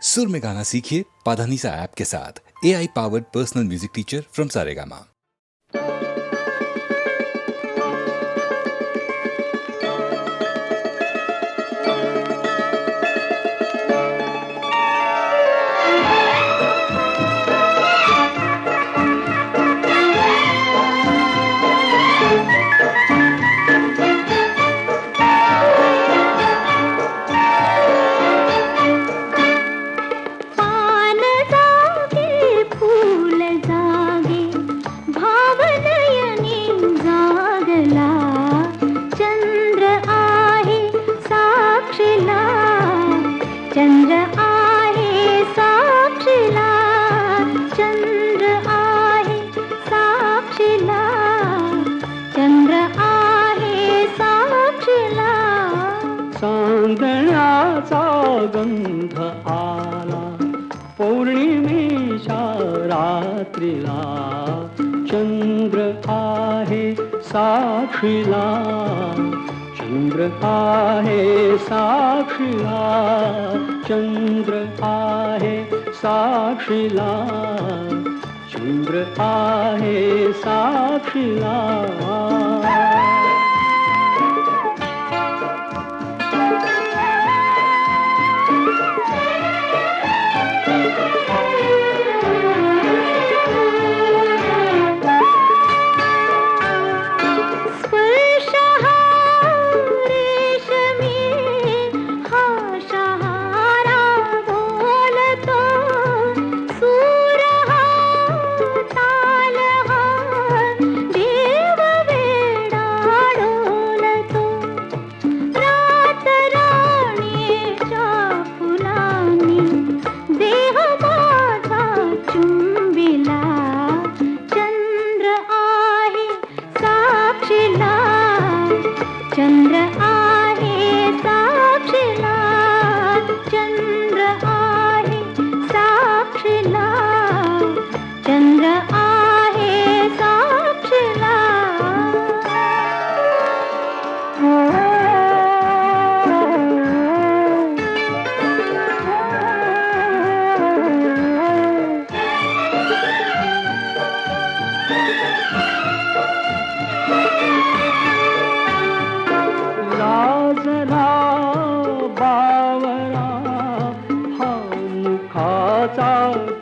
सुर में गाना सीखिए पाधानीसा ऐप के साथ। AI powered personal music teacher from Saregama. चांदण्याचा गंध आला पौर्णिमेच्या रात्रीला, चंद्र आहे साक्षीला, चंद्र आहे साक्षीला, चंद्र आहे साक्षीला, चंद्र आहे साक्षीला।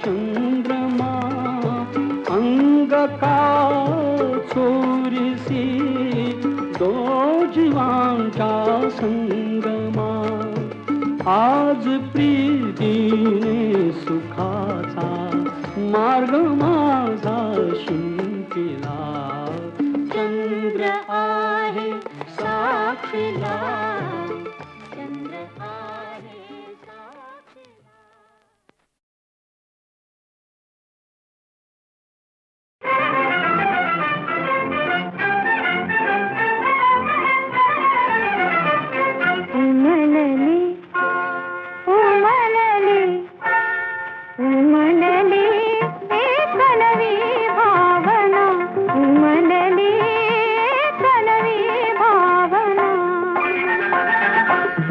चंद्रमा अंग का चोरीसी दो जीवांचा संगमा, आज प्रीतीने सुखाचा मार्ग माझा शिंपिला, चंद्र आहे साक्षीला, चंद्र आहे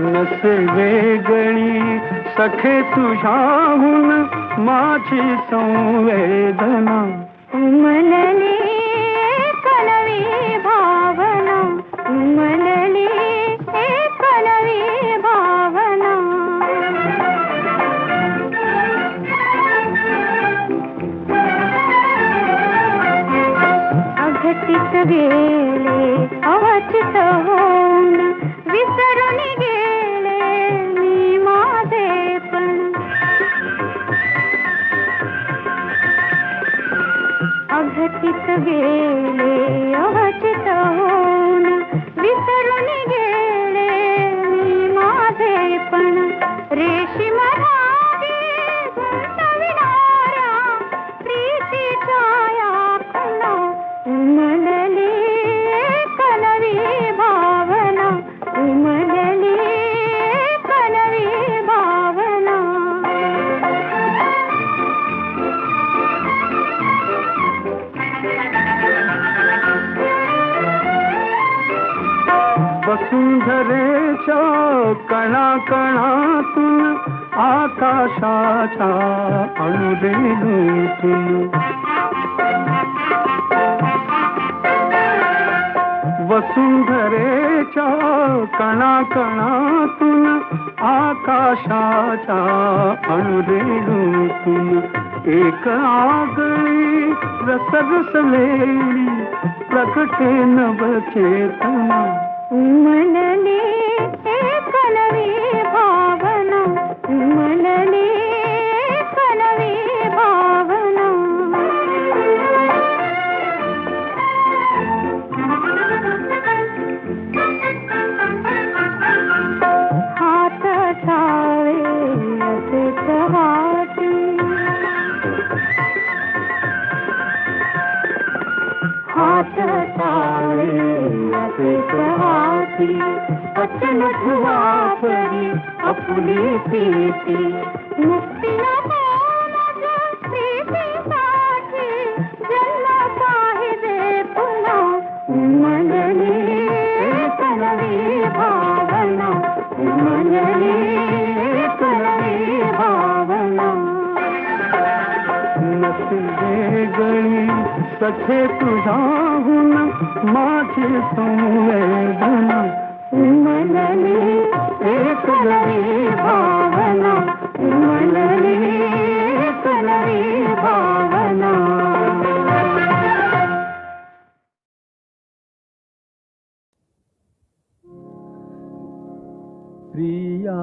नसे वेगळी सखे तुझ्याहून माझी संवेदना, उमलली कलवी भावना, उमलली कलवी भावना। अघटित गेले अवचित होऊन विसरून गेले मी माझेपण, अघटित गेले अवचित होऊन विसरून गेले मी माझेपण। रेशीम धागे गुंतविणाऱ्या प्रीतीच्या या खुणा, उमलली कलवी भावना, उमलली कलवी भावना। वसुंधरेच्या कणाकणातून आकाशाच्या अणुरेणूतून. वसुंधरेच्या कणाकणातून आकाशाच्या अणुरेणूतून एक आगळी रसरसलेली प्रकटे नवचेतना. उमलली एक नवी भावना, उमलली एक नवी भावना. हात टाळे असेच हाती, हात टाळे असेच हाती. वचन ठुवा परी आपुली प्रीती, मुक्ती नको माझ्या प्रीतीसाठी, जन्म पाहिजे पुन्हा. उमलली एक नवी भावना, उमलली एक नवी भावना. नसले गळी सखे तुझ्याहून माझी संवेदना. उमलली एक नवी भावना, उमलली एक नवी भावना. प्रिया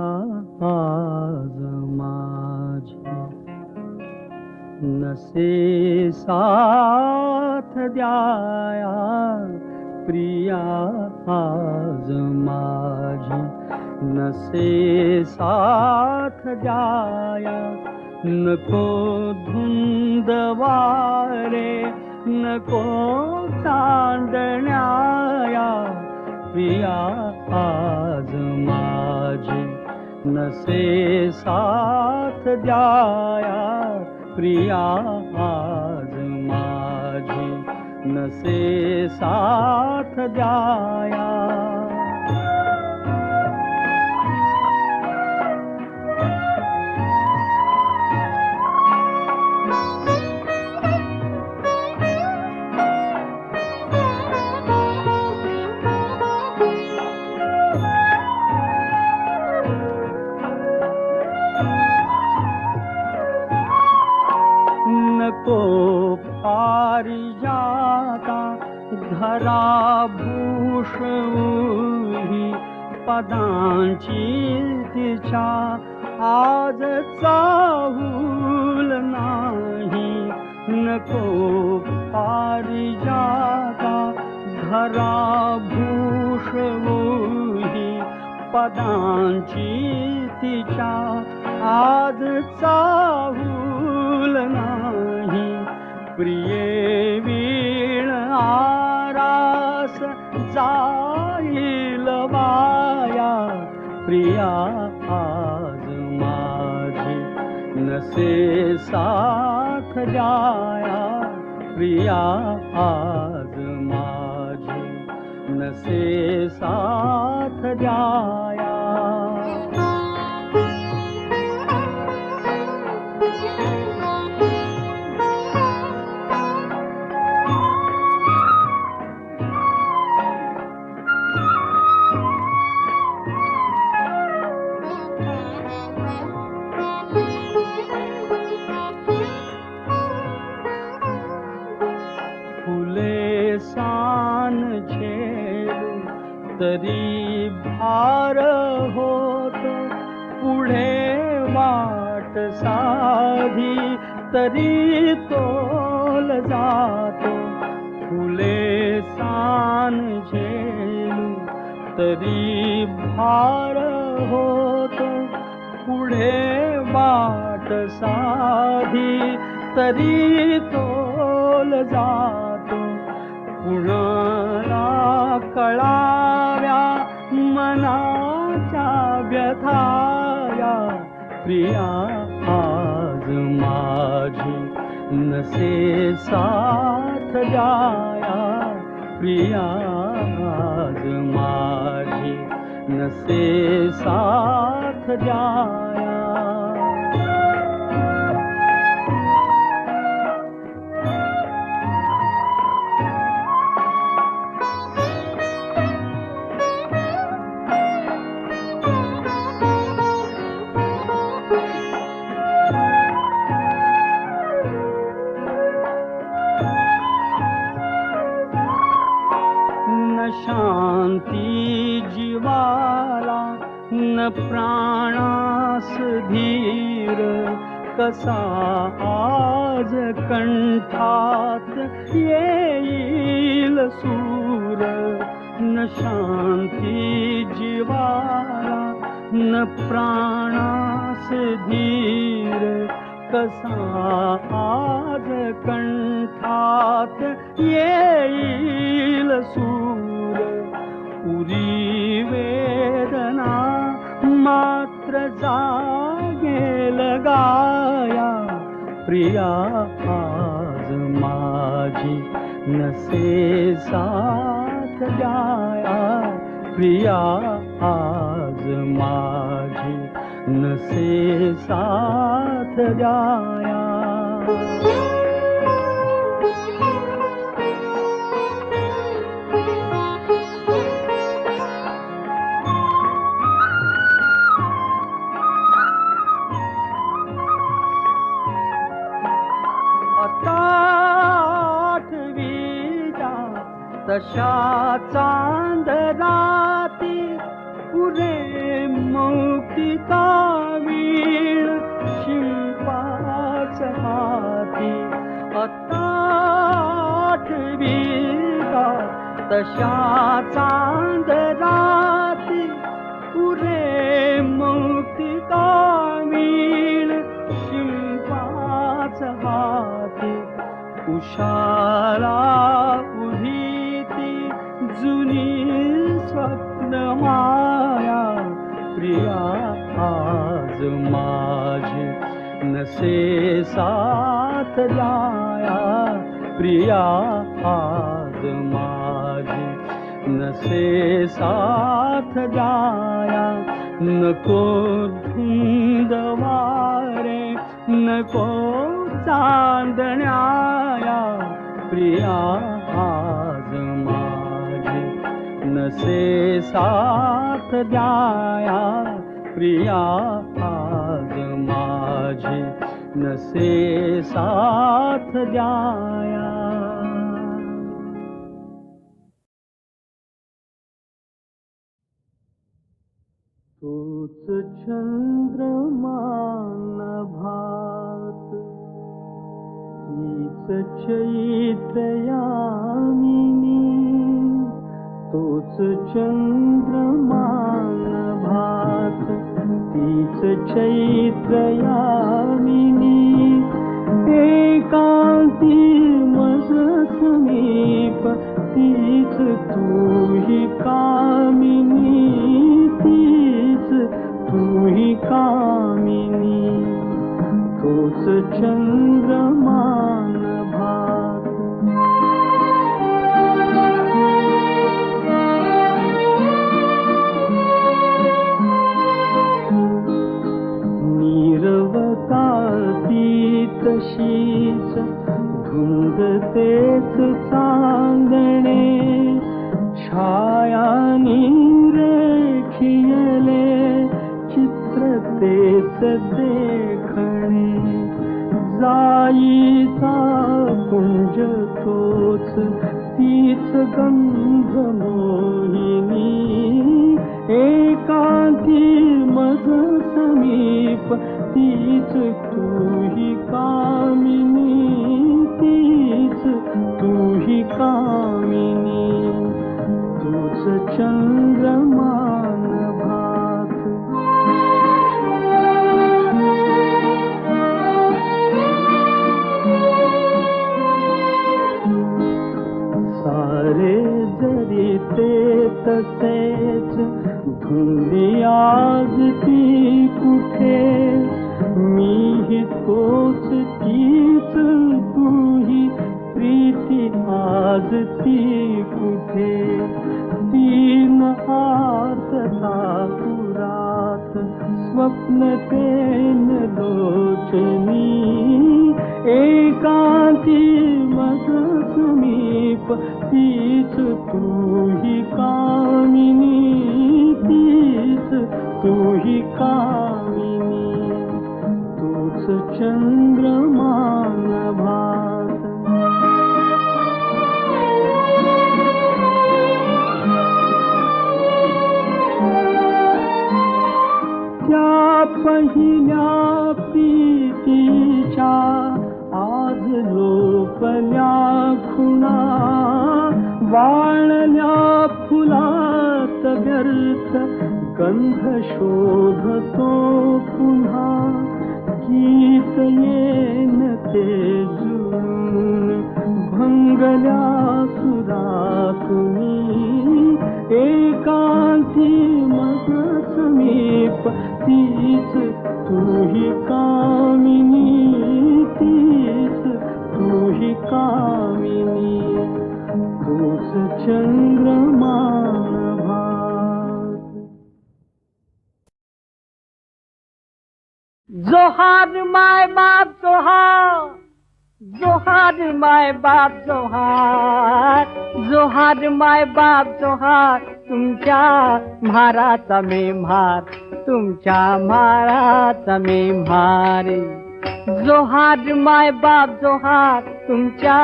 आज माझी नसे साथ द्याया. प्रिया आज माझी नसे साथ द्याया. नको धुंद वारे, नको चांदण्याया. प्रिया आज माझी नसे साथ द्याया. प्रिया आज माझी नसे साथ द्याया. नको पारिजाता धरा भूषवूही, पदांची तिच्या आज चाहूल नाही. नको पारिजाता धरा भूषवूही, पदांची तिच्या आज चाहूल नाही. प्रिये वीण आरास जाईल वाया. प्रिया आज माझी नसे साथ द्याया. प्रिया आज माझी नसे साथ द्याया. फुले सान झेलू तरी भार होतो. पुढे वाट साधी तरी तोल जातो. फुले सान झेलू तरी भार होतो. पुढे वाट साधी तरी तोल जातो. कुणाला कळाव्या मनाच्या व्यथाया. प्रिया आज माझी नसे साथ द्याया. प्रिया आज माझी नसे साथ द्याया. धीर कसा आज कंठात येईल सूर न शांती जीवाला न प्राणास धीर कसा आज कंठात येईल सूर पुरी वेदना मात्र जागेल गाया प्रिया आज माझी नसे साथ द्याया प्रिया आज माझी नसे साथ द्याया तशा चांदराती पुरे मौक्तिका वीण शिल्पाच हाती आठवीला तशा चांदराती पुरे मौक्तिका वीण शिल्पाच हाती उषाला जुनी स्वप्न माया प्रिया आज माझी नसे साथ द्याया प्रिया आज माझी नसे साथ द्याया नको धुंद वारे नको चांदण्याया प्रिया आज माझी नसे साथ द्याया प्रिया आज माझी नसे साथ द्याया तोच चंद्रमा नभात तीच चैत्रयामिनी तोच चंद्रमा नभात तीच चैत्रयामिनी एकांती मज समीप तीच तूही कामिनी तीच तूही कामिनी तोच चंद्रमा नभात तशीच धुंद तेच चांदणे छायानी रेखियले चित्र तेच देखणे जाईचा पुंज तोच तीच गंध मोहिनी एकांती मज समीप तीच तूही कामिनी तीच तूही कामिनी तूच चंद्रमा नभात सारे जरी ते तसेच धुंदी आज ती कुठे मीही तोच तीच तूही प्रीती आज ती कुठे तीन आर्तता पुरात स्वप्न तेन लोचनी एकांती मज समीप तीच तूही कामिनी तीच तूही कामिनी तूच चंद्रमा नभात त्या पहिल्या गंध शोधतो पुन्हा गीत येन ते जुळून भंगल्या सुरातुनी एकांती मग समीप तीच तुही कामिनी तीच तुही कामिनी तूच चंद्रमान भात जोहार माय बाप जोहार जोहार माय बाप जोहार जोहार माय बाप जोहार तुमच्या म्हाराचा मी म्हार तुमच्या म्हाराचा मी म्हार जोहार माय बाप जोहार तुमच्या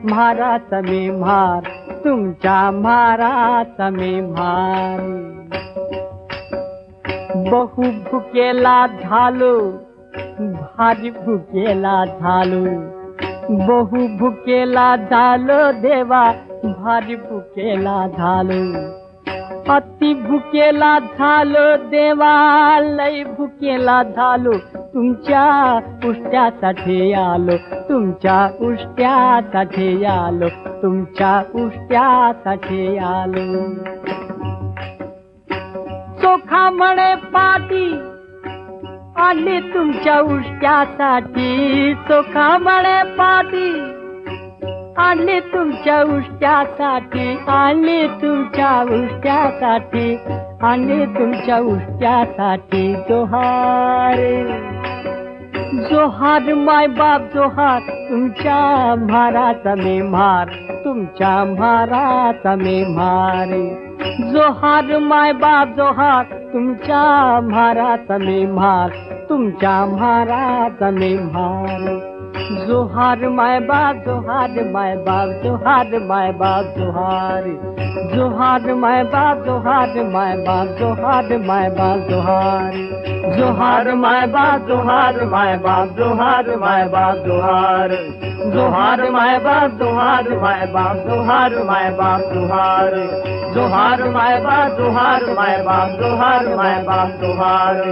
म्हाराचा मी म्हार तुमच्या म्हाराचा मी म्हार बहु भुकेला झालो भारी भुकेला झालो बहु भुकेला झालो देवा भारी भुकेला झालो अति भुकेला झालो देवा लय भुकेला झालो तुमच्या उष्ट्यासाठी आलो तुमच्या उष्ट्यासाठी आलो तुमच्या उष्ट्यासाठी आलो चोखा म्हणे पाटी आली तुमच्या उष्ट्यासाठी चोखा म्हणे पाटी आली तुमच्या उष्ट्यासाठी आली तुमच्या उष्ट्यासाठी आली तुमच्या उष्ट्यासाठी जोहार जोहार माय बाप जोहार तुमच्या म्हाराचा मी म्हार तुमच्या म्हाराचा मी म्हार जोहार माय बाप जोहार तुमच्या म्हाराचा मी म्हार तुमच्या म्हाराचा मी म्हार जोहार माय बाप जोहार माय बाप जोहार माय बाप जोहार जोहार माय बाप जोहार माय बाप जोहार माय बाप जोहार जोहार माय बाप जोहार माय बाप जोहार माय बाप जोहार जोहार माय बाप जोहार माय बाप जोहार माय बाप जोहार जोहार माय बाप जोहार माय बाप जोहार माय बाप जोहार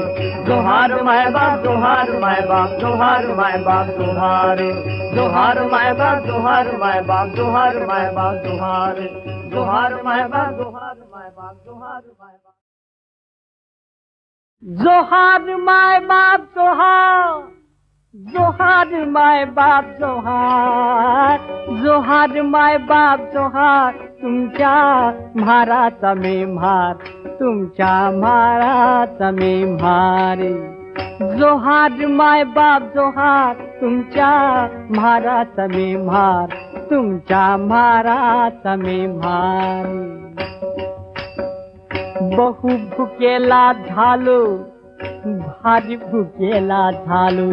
जोहार माय बाप जोहार माय बाप जोहार माय बाप जोहार जोहार माय बाप जोहार माय बाप जोहार माय बाप जोहार जोहार माय बाप जोहार माय बाप जोहार माय बाप जोहार माय बाप जोहार जोहार माय बाप जोहार जोहार माय बाप जोहार तुमच्या म्हाराचा मी म्हार तुमच्या म्हाराचा मी म्हार जोहार माय बाप जोहार तुमच्या म्हाराचा मी म्हार तुमच्या म्हाराचा मी म्हार बहु भुकेला झालो भारी भुकेला झालो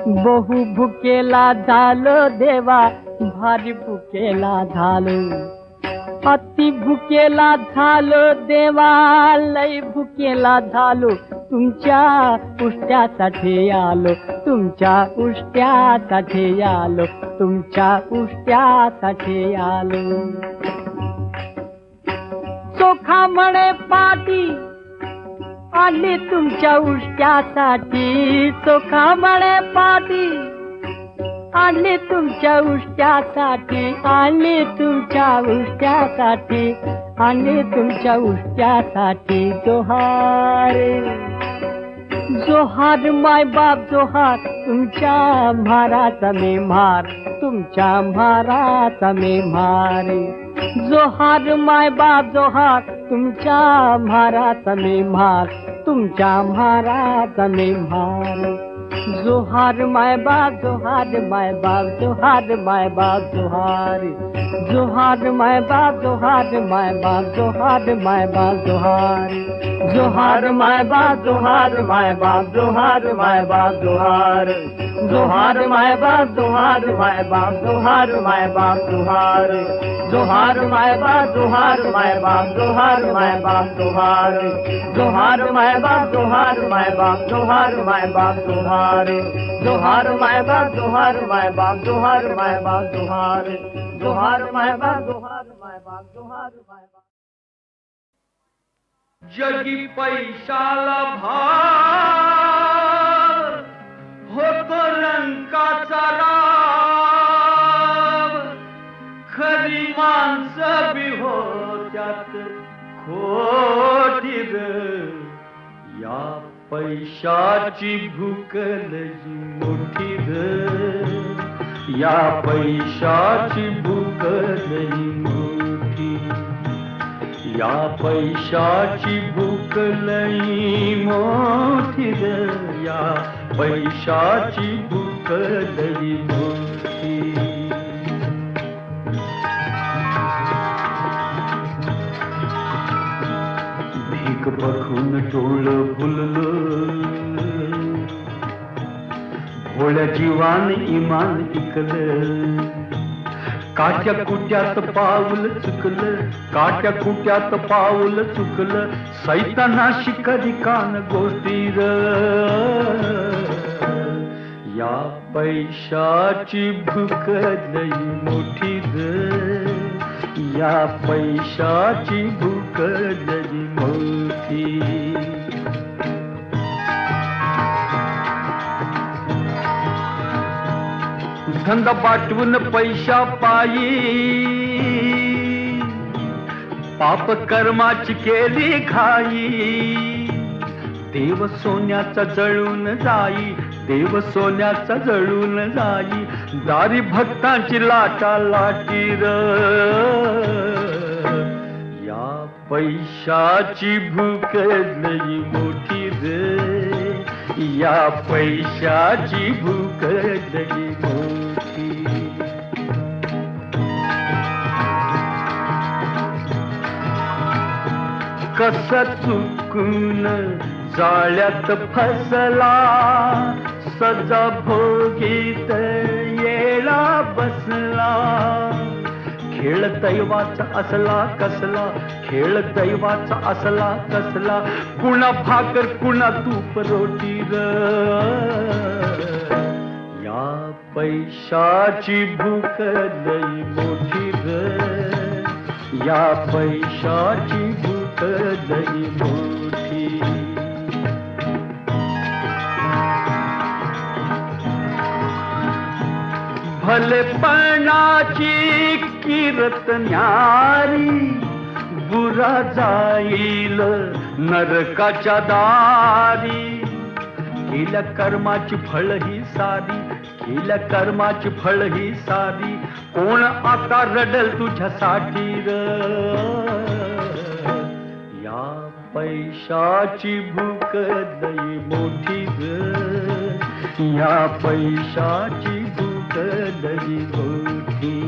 बहु भुकेला झालो देवा भारी भुकेला झालो अति भुकेला झालो देवा लय भुकेला झालो तुमच्या उष्ट्यासाठी आलो तुमच्या उष्ट्यासाठी आलो तुमच्या उष्ट्यासाठी आलो चोखा म्हणे पाटी आली तुमच्या उष्ट्यासाठी चोखा म्हणे पाटी आली तुमच्या उष्ट्यासाठी आली तुमच्या उष्ट्यासाठी आली तुमच्या उष्ट्यासाठी जोहार जोहार माय बाप जोहार तुमच्या म्हाराचा मी म्हार तुमच्या म्हाराचा मी म्हार जोहार माय बाप जोहार तुमच्या म्हाराचा मी म्हार तुमच्या म्हाराचा मी म्हार जोहार माय बाप जोहार माय बाप जोहार माय बाप जोहार जोहार माय बाप जोहार माय बाप जोहार माय बाप जोहार जोहार माय बाप जोहार माय बाप जोहार माय बाप जोहार जोहार माय बाप जोहार माय बाप जोहार माय बाप जोहार जोहार माय बाप जोहार माय बाप जोहार माय बाप जोहार जोहार माय बाप जोहार माय बाप जोहार माय बाप जोहार जोहार माय बाप जोहार माय बाप जोहार माय बाप जोहार जोहार माय बाप जोहार माय बाप जोहार माय बाप जगी पैशाला भाव होतो रंकाचा राव, खरी माणसं बी होत्यात खोटी ग, या पैशाची भूक लई मोठी ग, या पैशाची भूक लई मोठी, या पैशाची भूक लई मोठी ग, या पैशाची भूक लई मोठी. भीक बघून डोळं फुललं, भोळ्या जीवान इमान इकलं, काट्या कुट्यात पाऊल चुकलं, काट्या कुट्यात पाऊल चुकलं, सैतानाशी कधी कान गोष्टी र, या पैशाची भूक लई मोठी ग, या पैशाची भूक लई मोठी. धंदा पाठवून पैशा पायी, पाप कर्माची केली घाई, देव सोन्याचा जळून जाई, देव सोन्याचा जळून जाई, दारी भक्तांची लाटा लाटी र, या पैशाची भूक लई मोठी ग, या पैशाची भूक लई मोठी. कस चुकून जाळ्यात फसला, सजा भोगीत येळा बसला, खेळ दैवाचा असला कसला, खेळ दैवाचा असला कसला, कुणा भाकर कुणा तूप रोटी र, या पैशाची भूक लई मोठी ग, या पैशाची भूक लई मोठी. भलेपणाची किरत न्यारी, बुरा जाईल नरकाच्या दारी, केल्या कर्माची फळ ही सारी, केल्या कर्माची फळ ही सारी, कोण आता रडल तुझ्यासाठी र, या पैशाची भूक लई मोठी ग, या पैशाची भूक लई मोठी,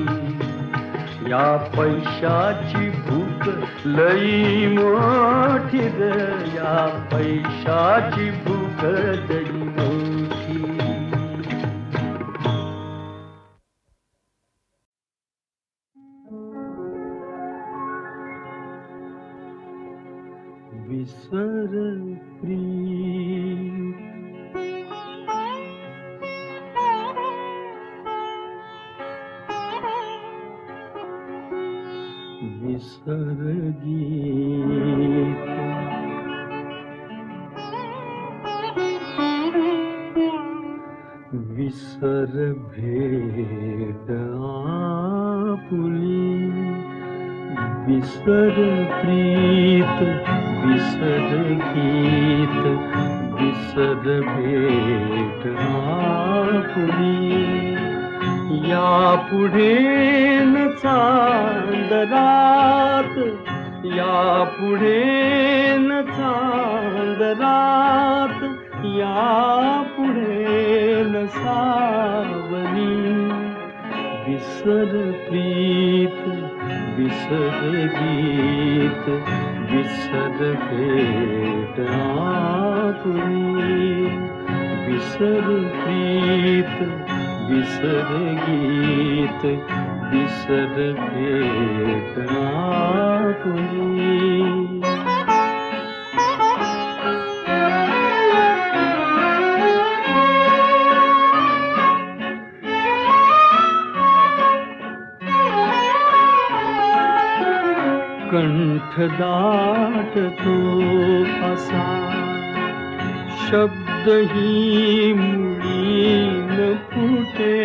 या पैशाची भूक लई मोठी ग, या पैशाची भूक लई मोठी. विसर प्रिय, विसर गीत, विसर भेट आपुली, विसर प्रीत, विसर गीत, विसर भेट आपुली, यापुढे न चांदरात, यापुढे न चांदरात, यापुढे न सावली, विसर प्रीत, विसर गीत, विसर भेट आपुली, विसर प्रीत, विसर गीत, विसर भेट आपुली. कंठ दाटतो असा शब्दही मुळी न फुटे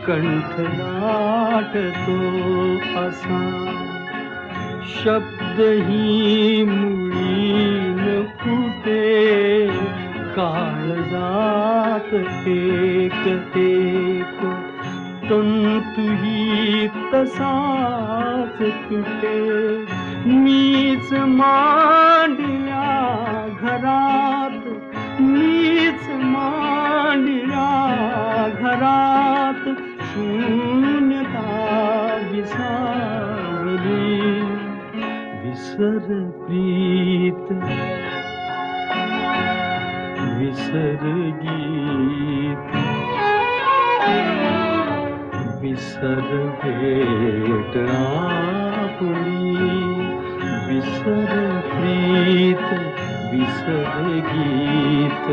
कंठ दाटतो असा शब्दही मुळी न फुटे काळजात एक एक तंतुही तसाच तुटे मीच मांडल्या घरात मीच मांडल्या घरात शून्यता विसावली विसर प्रीत विसर गीत विसर भेटणा पुरी विसर प्रीत विसर गीत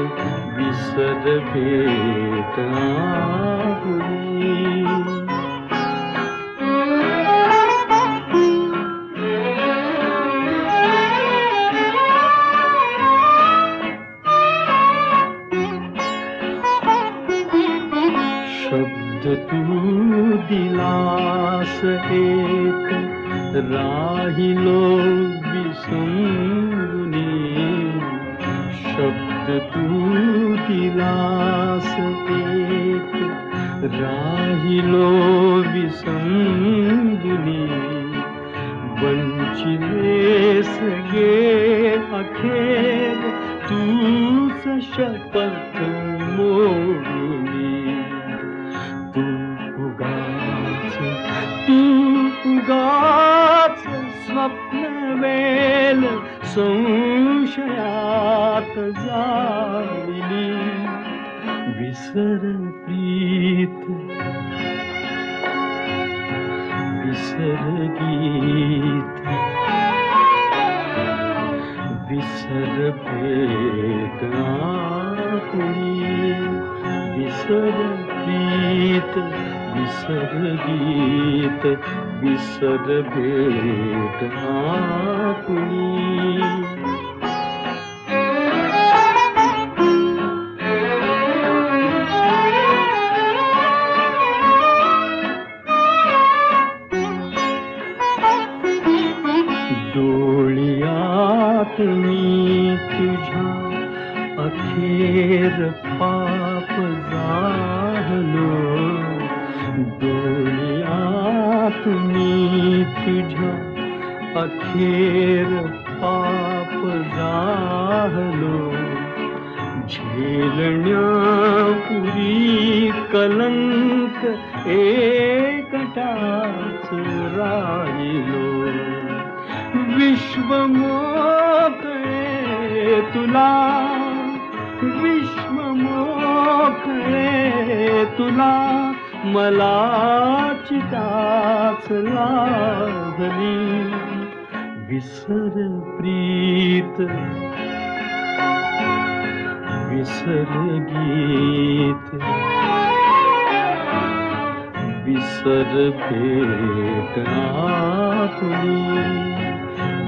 विसर भेटणा पुरी तू दिलास एक राहिलो विसंगुनी शब्द तू दिलास एक राहिलो विसंगुनी वंचिलेस गे अखेर तूच शपथ मोडुनी तू उगाच स्वप्न वेल संशयात जाळली विसर प्रीत विसर गीत विसर भेटणा पुरी विसर प्रीत विसर गीत विसर भेटणा पुरी डोळ्यात मी तुझ्या अखेर पाप जाहलो डोळ्यात मी तुझ्या अखेर पाप जाहलो झेलण्यापुरी कलंक एकटाच राहिलो विश्व मोकळे तुला विश्व मोकळे तुला मला चिताच लागली विसर प्रीत विसर गीत विसर भेटणा तुझी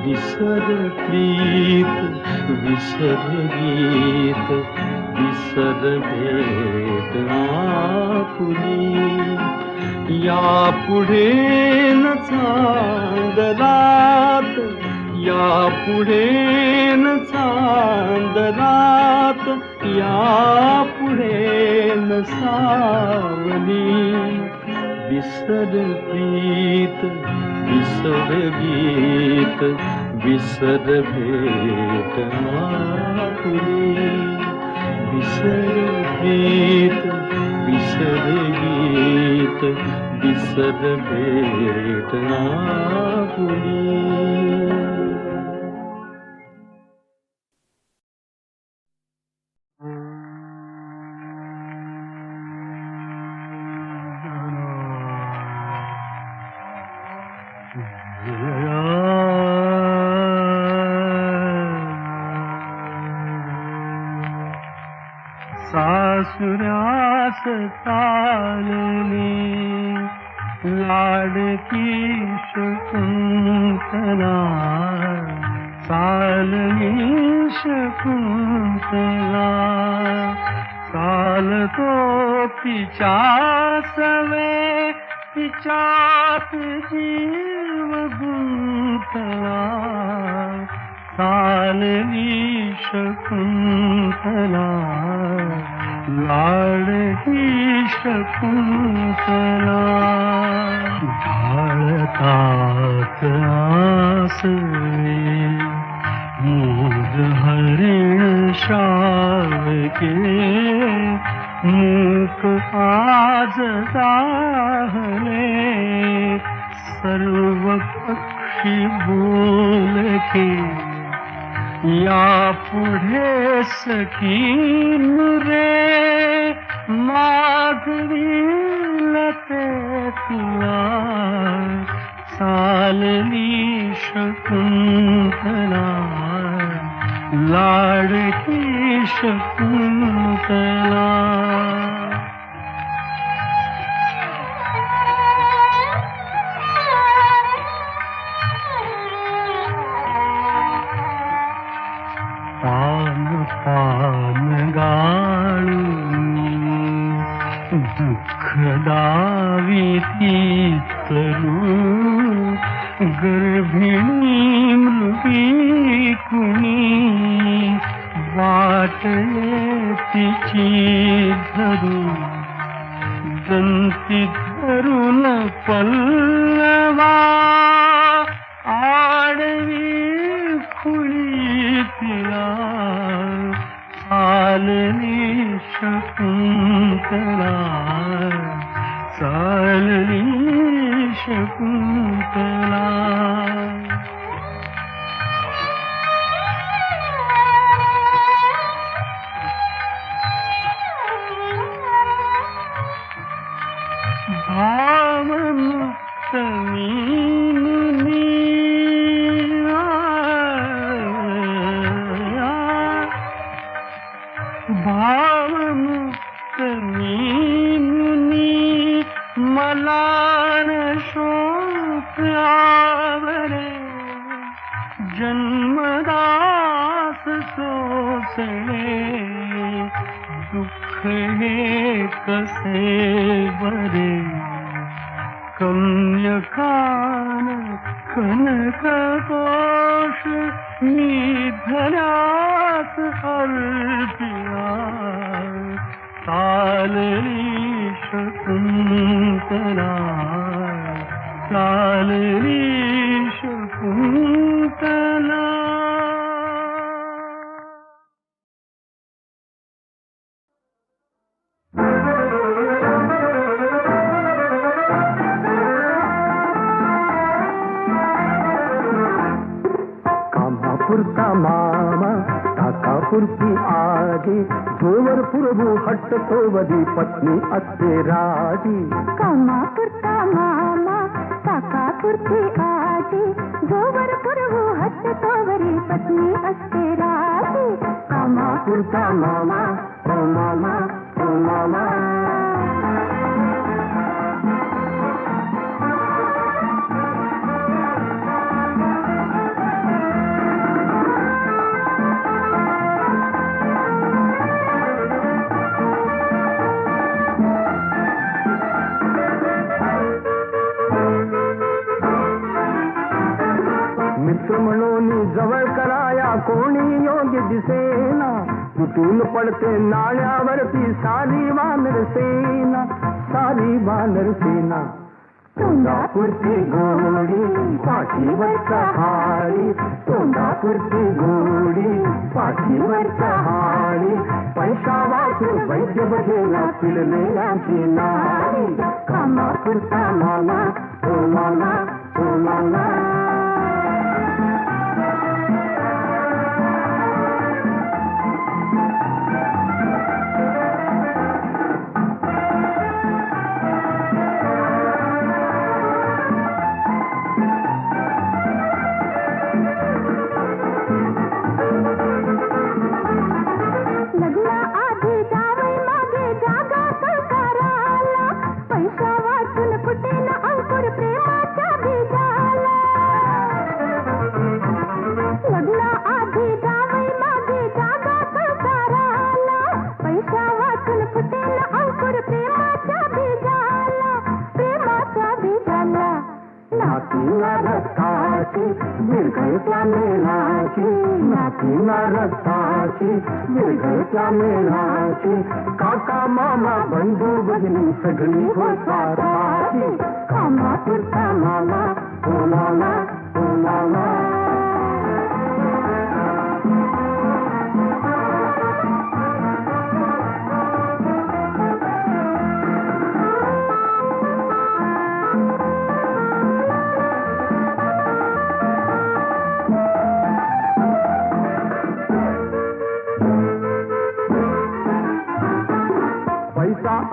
विसर प्रीत विसर गीत विसर भेटणा पुरी यापुढे न चांदरात यापुढे न चांदरात यापुढे न सावली विसर प्रीत विसर गीत विसर भेटणा पुरी विसर प्रीत विसर गीत विसर भेटणा पुरी सासुरास चालली लाडकी शकुंतला चालली शकुंतला चालतो तिच्या सवे तिच्यात जीव गुंतला चालली शकुंतला लाडकी शकुंतला ढाळतात आसवे मूग हरिण शावके मूक आज जाहले सर्व पक्षी बोलके या पुढे सकीन रे मागवील ते तुला चालली शकुंतला लाडकी शकुंतला पान पान गाळून दुःख दाविती तरू गर्भिणी मृगी कुणी वाटले तिची धरू दंती धरून पल्लवा आडवी खुळी तिला चालली शकुंतला चालली शकुंतला भावमुक्त मीनुनी भावमुक्त मीनुनी मला न शोक आवरे जन्मदास सोसले दुःख हे कसे बरे कन्यकान कनक कोश निधनास अर्पिया चालली शकुंतला चालली शकुंतला पुरता मामा काकापुरती आजी जोवर पुरवू हट्ट तोवरी पत्नी असते राजी कामापुरता मामा काकापुरती आजी जोवर पुरवू हट्ट तोवरी पत्नी असते राजी कामापुरता मामा ओ मामा ओ मामा मित्र म्हणून जवळ कराया कोणी योग्य दिसेना तुटून पडते नाण्यावरती सारी वानर सेना तोंडापुरती गोडी पाठीवरचा हाडी तोंडापुरती गोडी पाठीवरचा हाडी पैसा वाचून वैद्य बघेला पिळलेल्याची नाडी कामापुरता मामा ओ मामा ओ मामा पैसा वाचून कुठे न विरघळत्या मेळाची नाती ना रक्ताची विरघळत्या मेळाची काका मामा बंधू भगिनी सगळी होताची कामापुरता मामा ओ मामा ओ मामा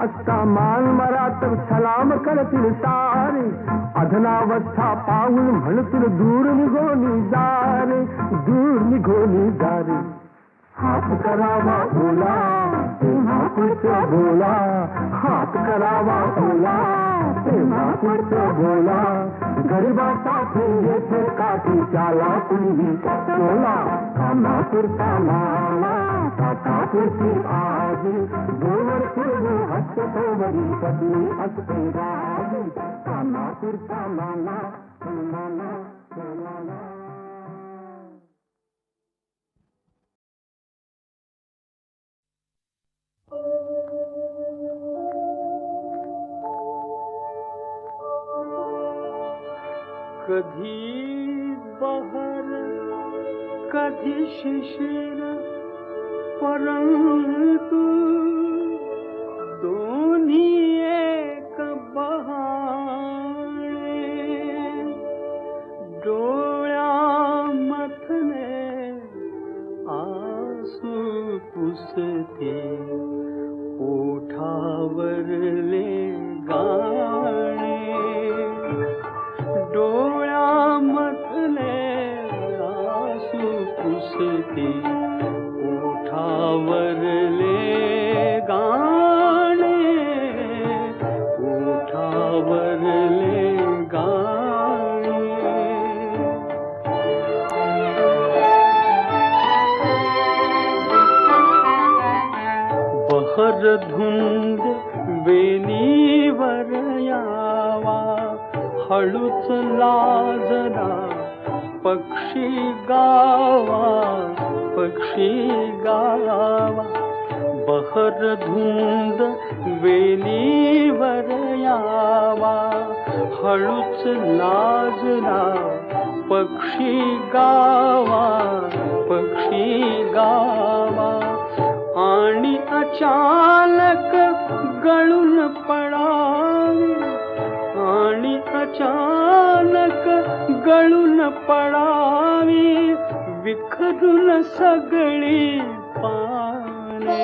असता मान मरा तर सलाम करतील सारे अधनावस्था पाहून म्हणतील दूर निघोनी जारे दूर निघोनी जारे हात करावा ओला तेव्हा पुढचं बोला हात करावा ओला तेव्हा पुढचं बोला गरिबासाठी येथे काठी त्याला कुणी बोला कामापुरता माला काकापुरती आजी जोवर पूर्वी हसतो तोवरी पत्नी असते राजी कामापुरता माला माला माला कधी बहर कधी शिशिर परंतु दोन्ही एक बहाणे डोळ्यामधले आसू पुसते ओठावरले गाणे डोळ्यामधले आसू पुसते ओठावरले गाणे ओठावरले गाणे बहर धुंद वेलीवर यावा हळूच लाजरा पक्षी गावा पक्षी गावा बहर धुंद वेलीवर यावा हळूच लाजरा पक्षी गावा पक्षी गावा आणि अचानक गळून पडावे आणि अचानक गळून पडावी विखरून सगळी पाने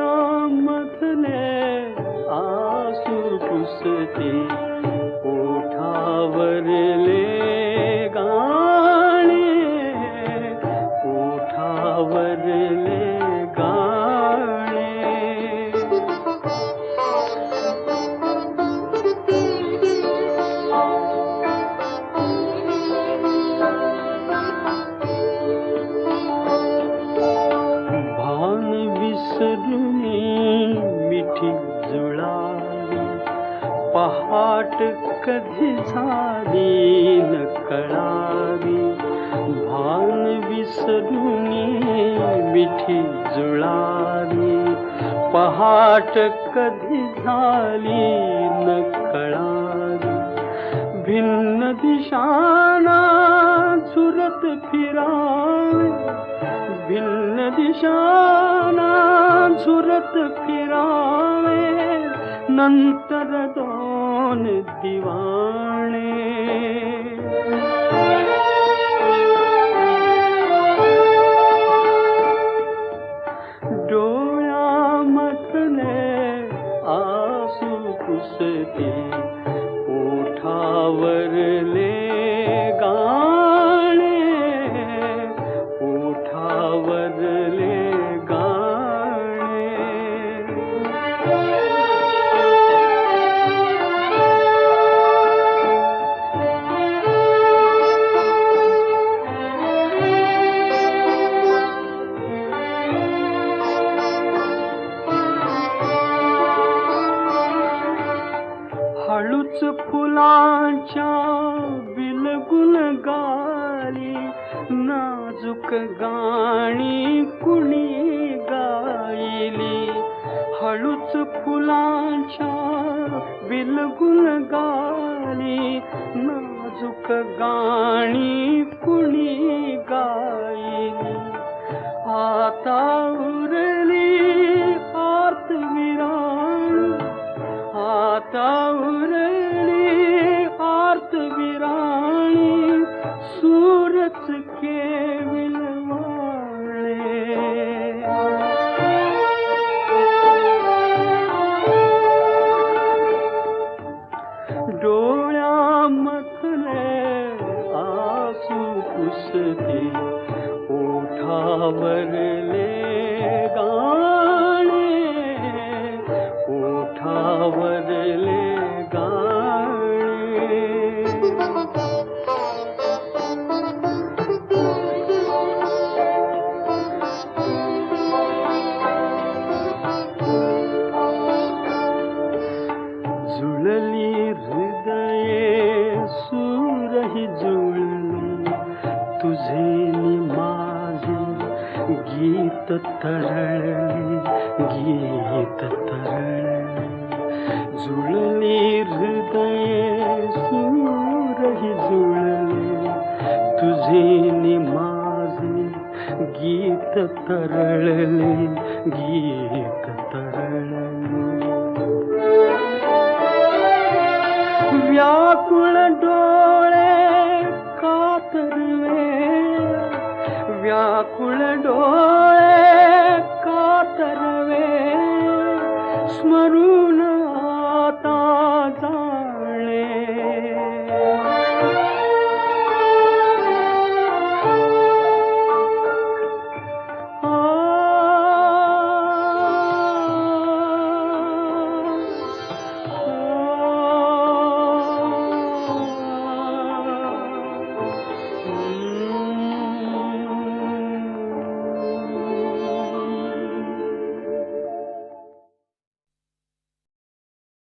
डोळ्यामधले आसू पुसते ओठावरले गाणे ओठावरले गाणे भान विसरुनी मिठी जुळावी पहाट कधी झाली न कळावी भान विसरुनी मिठी जुळावी पहाट कधी झाली न कळावी भिन्न दिशाना झुरत फिरावे भिन्न दिशाना झुरत फिरावे नंतर दोन दिवाणे डोळ्यामधले आसू पुसते ओठावरले गाणे ओठावरले गाणे फुलांच्या बिलगुल गाली नाजूक गाणी कुणी गायली हळूच फुलांच्या बिलगुल गाली नाजूक गाणी कुणी गायली आता उरली आर्त विराण आता उरली आर्त विराणी सूरच केविल वाळे डोळ्यामधले आसू पुसते ओठावरले गाणे ओठावरले गाणे जुळली हृदये सूरही जुळली तुझे नि माझे गीत तरळले गीत तरळले जुळली हृदये सूरही जुळले तुझे नि माझे गीत तरळले गीत तरळले व्याकुळ डोळे कातरवे व्याकुळ डोळे कातरवे स्मरून आता जाणे